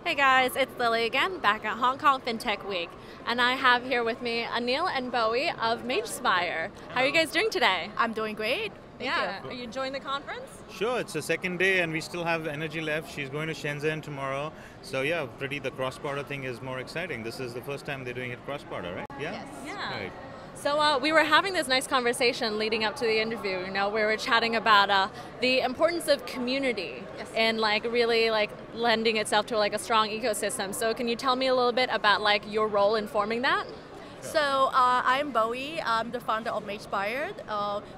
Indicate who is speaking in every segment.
Speaker 1: Hey guys, it's Lily again, back at Hong Kong FinTech Week. And I have here with me Anil and Bowie of Magespire. How are you guys doing today?
Speaker 2: I'm doing great. Thank you.
Speaker 1: Are you enjoying the conference?
Speaker 3: Sure, it's the second day and we still have energy left. She's going to Shenzhen tomorrow. So yeah, the cross-border thing is more exciting. This is the first time they're doing it cross-border, right? Yeah?
Speaker 2: Yes.
Speaker 1: Yeah.
Speaker 3: Right.
Speaker 1: So we were having this nice conversation leading up to the interview. You know, we were chatting about the importance of community and really lending itself to a strong ecosystem. So can you tell me a little bit about your role in forming that?
Speaker 2: So I'm Bowie. I'm the founder of Magespire,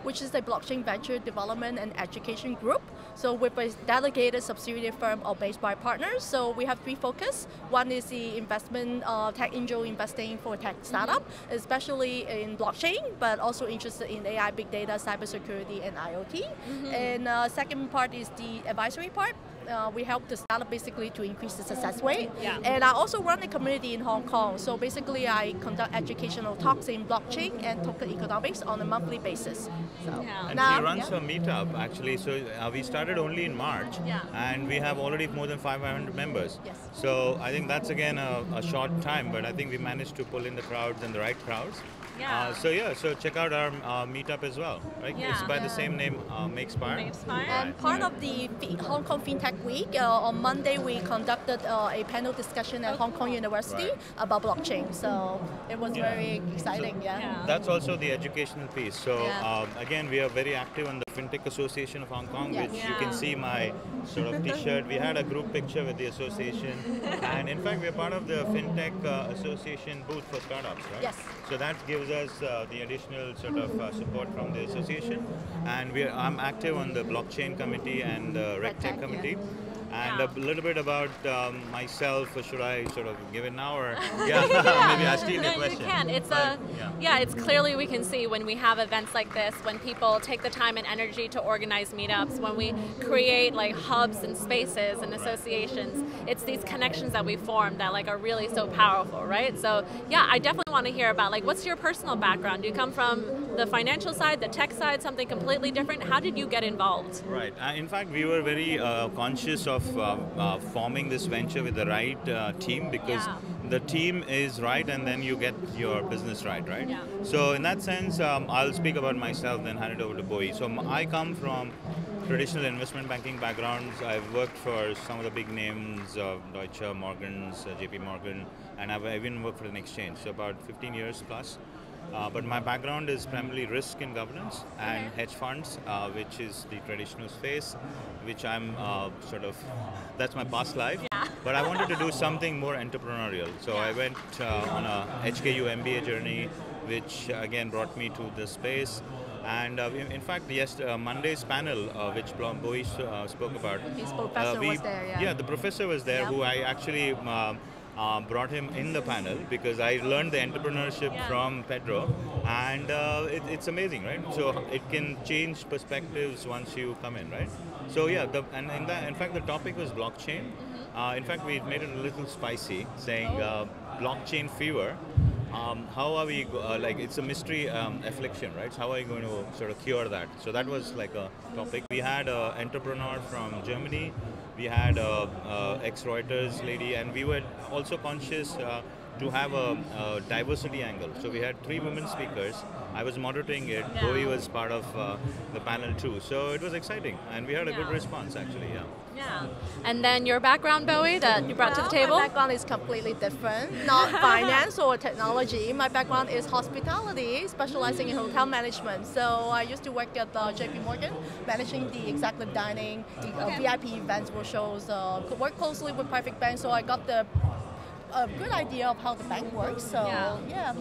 Speaker 2: which is a blockchain venture development and education group. So we're a delegated subsidiary firm of Magespire partners. So we have three focus. One is the investment, tech angel investing for tech startup, especially in blockchain, but also interested in AI, big data, cybersecurity, and IoT. And second part is the advisory part. We help the startup basically to increase the success rate.
Speaker 1: Yeah.
Speaker 2: And I also run a community in Hong Kong. So basically I conduct educational talks in blockchain and token economics on a monthly basis. So
Speaker 1: Yeah.
Speaker 3: And
Speaker 2: now,
Speaker 3: she runs her meetup actually. So we started only in March and we have already more than 500 members.
Speaker 2: Yes.
Speaker 3: So I think that's again a short time, but I think we managed to pull in the crowds and the right crowds.
Speaker 1: Yeah.
Speaker 3: So check out our meetup as well, right?
Speaker 1: Yeah.
Speaker 3: It's by the same name, Magespire.
Speaker 1: Magespire.
Speaker 2: And part of the Hong Kong FinTech Week, on Monday we conducted a panel discussion at Hong Kong University about blockchain. So it was very exciting,
Speaker 1: Yeah.
Speaker 3: That's also the educational piece. So
Speaker 2: Yeah.
Speaker 3: again, we are very active on the FinTech Association of Hong Kong,
Speaker 2: Yes.
Speaker 3: which you can see my sort of t-shirt. We had a group picture with the association. And in fact, we're part of the FinTech Association booth for startups, right?
Speaker 2: Yes.
Speaker 3: So that gives us the additional sort of support from the association. And I'm active on the blockchain committee and the RegTech committee. And
Speaker 1: Yeah.
Speaker 3: a little bit about myself, or should I sort of give it now, or maybe I steal your
Speaker 1: No,
Speaker 3: question.
Speaker 1: you can. It's
Speaker 3: But,
Speaker 1: it's clearly we can see when we have events like this, when people take the time and energy to organize meetups, when we create hubs and spaces and associations, it's these connections that we form that are really so powerful, right? So yeah, I definitely want to hear about what's your personal background? Do you come from the financial side, the tech side, something completely different? How did you get involved?
Speaker 3: Right. In fact, we were very conscious of forming this venture with the right team, because the team is right and then you get your business right?
Speaker 1: Yeah.
Speaker 3: So in that sense, I'll speak about myself, then hand it over to Bowie. So I come from traditional investment banking backgrounds. I've worked for some of the big names, Deutsche, Morgan's, JP Morgan, and I've even worked for an exchange, so about 15 years plus. But my background is primarily risk and governance and hedge funds, which is the traditional space, which I'm that's my past life.
Speaker 1: Yeah.
Speaker 3: But I wanted to do something more entrepreneurial. So I went on a HKU MBA journey, which again brought me to this space. And in fact, Monday's panel, which Bowie spoke about.
Speaker 2: His professor was there,
Speaker 3: Yeah, the professor was there, who I actually brought him in the panel because I learned the entrepreneurship from Pedro, and it's amazing, right? So it can change perspectives once you come in, right? So yeah, in fact, the topic was blockchain. In fact, we made it a little spicy, saying blockchain fever. How are we, it's a mystery affliction, right? So how are you going to sort of cure that? So that was like a topic. We had an entrepreneur from Germany, we had a ex-Reuters lady, and we were also conscious to have a diversity angle. So we had 3 women speakers. I was moderating it.
Speaker 1: Yeah.
Speaker 3: Bowie was part of the panel too. So it was exciting, and we had a good response actually,
Speaker 1: Yeah. And then your background, Bowie, that you brought to the table?
Speaker 2: My background is completely different, not finance or technology. My background is hospitality, specializing in hotel management. So I used to work at JP Morgan, managing the executive dining, VIP events, or shows, work closely with private banks. So I got a good idea of how the bank works. So yeah.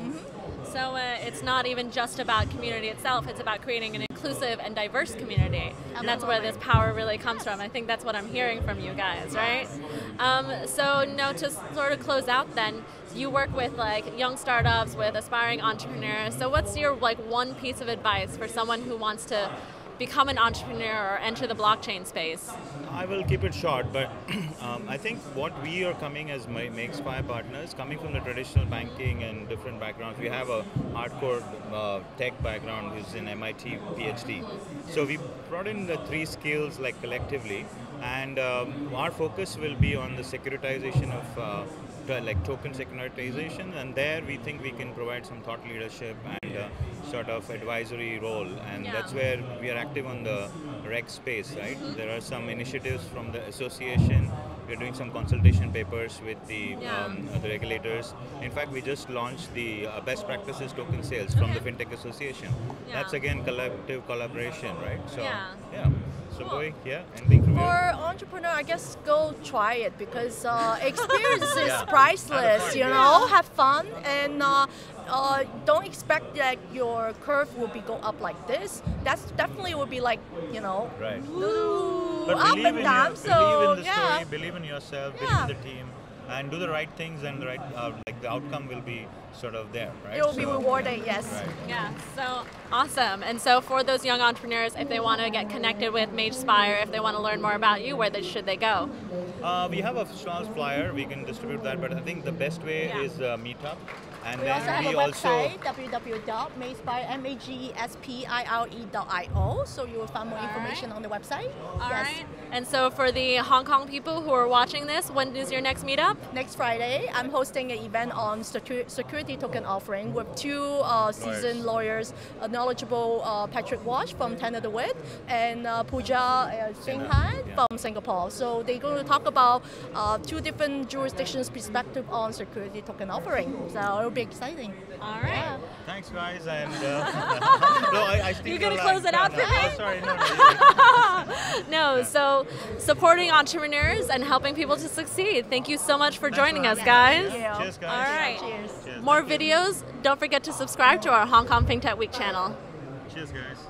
Speaker 1: So it's not even just about community itself, it's about creating an inclusive and diverse community. And that's where this power really comes from. I think that's what I'm hearing from you guys, right? So now to sort of close out then, you work with young startups, with aspiring entrepreneurs. So what's your one piece of advice for someone who wants to become an entrepreneur or enter the blockchain space?
Speaker 3: I will keep it short, but I think what we are coming as Magespire partners, coming from the traditional banking and different backgrounds, we have a hardcore tech background, who's in MIT PhD. So we brought in the 3 skills collectively and our focus will be on the securitization of like token securitization, and there we think we can provide some thought leadership and sort of advisory role, and that's where we are active on the reg space, right? There are some initiatives from the association. We're doing some consultation papers with the regulators. In fact, we just launched the best practices token sales from the FinTech Association. That's again collective collaboration, right? So So Bowie, anything from you?
Speaker 2: For entrepreneur, I guess go try it, because experience is priceless. You know, have fun, and don't expect that your curve will be go up like this. That's definitely will be like, you know,
Speaker 3: but
Speaker 2: up
Speaker 3: believe
Speaker 2: and
Speaker 3: in
Speaker 2: down.
Speaker 3: Believe in the story, believe in yourself, believe in the team, and do the right things, and the right like the outcome will be sort of there, right?
Speaker 2: It will be rewarded, yes.
Speaker 3: Right.
Speaker 1: Yeah, so awesome. And so for those young entrepreneurs, if they want to get connected with Magespire, if they want to learn more about you, should they go?
Speaker 3: We have a small flyer, we can distribute that, but I think the best way is Meetup. And
Speaker 2: we also have a website, www.magespire.io, so you will find more information on the website.
Speaker 1: All right. And so for the Hong Kong people who are watching this, when is your next meetup?
Speaker 2: Next Friday. I'm hosting an event on security token offering with two seasoned lawyers, knowledgeable Patrick Walsh from Tanner DeWitt and Pooja Singh Han from Singapore. So they're going to talk about two different jurisdictions' perspective on security token offering. So it'll be exciting.
Speaker 1: All right.
Speaker 2: Yeah.
Speaker 3: Thanks, guys. And I
Speaker 1: you're going to close it out for me?
Speaker 3: Oh, sorry,
Speaker 1: no. So supporting entrepreneurs and helping people to succeed. Thank you so much for joining us, guys.
Speaker 3: Cheers, guys.
Speaker 1: All right.
Speaker 2: Cheers.
Speaker 1: More videos. Don't forget to subscribe to our Hong Kong FinTech Week channel.
Speaker 3: Cheers, guys.